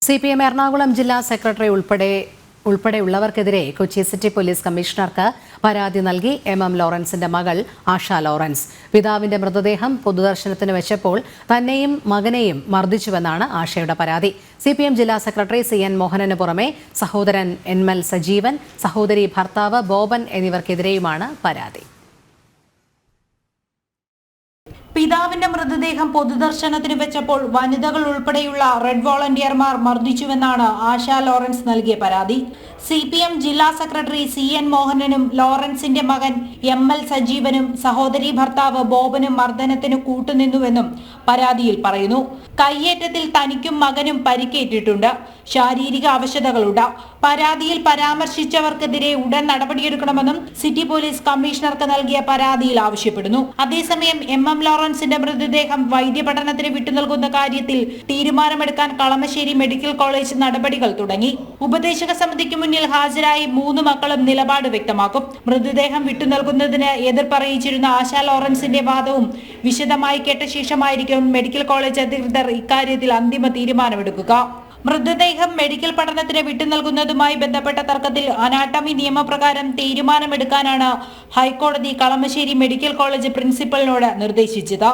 CPM Ernakulam ജില്ലാ secretary ഉൾപ്പെടെയുള്ളവർക്കെതിരെ Kochi city police കമ്മീഷണർക്ക് പരാതി നൽകി MM ലോറൻസിന്റെ മകൾ ആശ ലോറൻസ്. പിതാവിന്റെ മൃതദേഹം പൊതുദർശനത്തിന് വെച്ചപ്പോൾ തന്നെയും മകനെയും മർദ്ദിച്ചുവെന്നാണ് ആശയുടെ പരാതി. CPM ജില്ലാ സെക്രട്ടറി CN മോഹനന് പുറമെ സഹോദരൻ NML സജീവൻ, സഹോദരി ഭർത്താവ് ബോബൻ എന്നിവർക്കെതിരെയുമാണ് പരാതി. പിതാവിന്റെ മൃതദേഹം പൊതുദർശനത്തിന് വെച്ചപ്പോൾ വനിതകൾ ഉൾപ്പെടെയുള്ള റെഡ് വോളണ്ടിയർമാർ മർദ്ദിച്ചുവെന്നാണ് ആശ ലോറൻസ് നൽകിയ പരാതി. CPM ജില്ലാ സെക്രട്ടറി CN മോഹനനും ലോറൻസിന്റെ മകൻ ML സജീവനും സഹോദരി ഭർത്താവ് ബോബനും മർദ്ദനത്തിന് കൂട്ടുനിന്നുവെന്നും പരാതിയിൽ പറയുന്നു. കയ്യേറ്റത്തിൽ തനിക്കും മകനും പരിക്കേറ്റിട്ടുണ്ട്. ശാരീരിക അവശതകളുണ്ട്. പരാതിയിൽ പരാമർശിച്ചവർക്കെതിരെ ഉടൻ നടപടിയെടുക്കണമെന്നും സിറ്റി പോലീസ് കമ്മീഷണർക്ക് നൽകിയ പരാതിയിൽ ആവശ്യപ്പെടുന്നു. അതേസമയം MM ലോറൻസിന്റെ മൃതദേഹം വൈദ്യപഠനത്തിന് വിട്ടുനൽകുന്ന കാര്യത്തിൽ തീരുമാനമെടുക്കാൻ കളമശ്ശേരി മെഡിക്കൽ കോളേജ് നടപടികൾ തുടങ്ങി. ഉപദേശക സമിതിക്ക് മുന്നിൽ ഹാജരായി 3 മക്കളും നിലപാട് വ്യക്തമാക്കും. മൃതദേഹം വിട്ടുനൽകുന്നതിന് എതിർപ്പറിയിച്ചിരുന്ന ആശ ലോറൻസിന്റെ വാദവും വിശദമായി കേട്ട ശേഷമായിരിക്കും മെഡിക്കൽ കോളേജ് അധികൃതർ ഇക്കാര്യത്തിൽ അന്തിമ തീരുമാനമെടുക്കുക. മൃതദേഹം മെഡിക്കൽ പഠനത്തിന് വിട്ടുനൽകുന്നതുമായി ബന്ധപ്പെട്ട തർക്കത്തിൽ അനാട്ടമി നിയമപ്രകാരം തീരുമാനമെടുക്കാനാണ് ഹൈക്കോടതി കളമശ്ശേരി മെഡിക്കൽ കോളേജ് പ്രിൻസിപ്പലിനോട് നിർദ്ദേശിച്ചത്.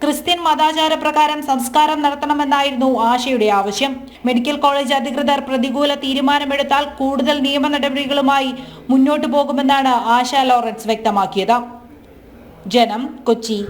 ക്രിസ്ത്യൻ മതാചാര പ്രകാരം സംസ്കാരം നടത്തണമെന്നായിരുന്നു ആശയുടെ ആവശ്യം. മെഡിക്കൽ കോളേജ് അധികൃതർ പ്രതികൂല തീരുമാനമെടുത്താൽ കൂടുതൽ നിയമ നടപടികളുമായി മുന്നോട്ടു പോകുമെന്നാണ് ആശ ലോറൻസ് വ്യക്തമാക്കിയത്. ജനം, കൊച്ചി.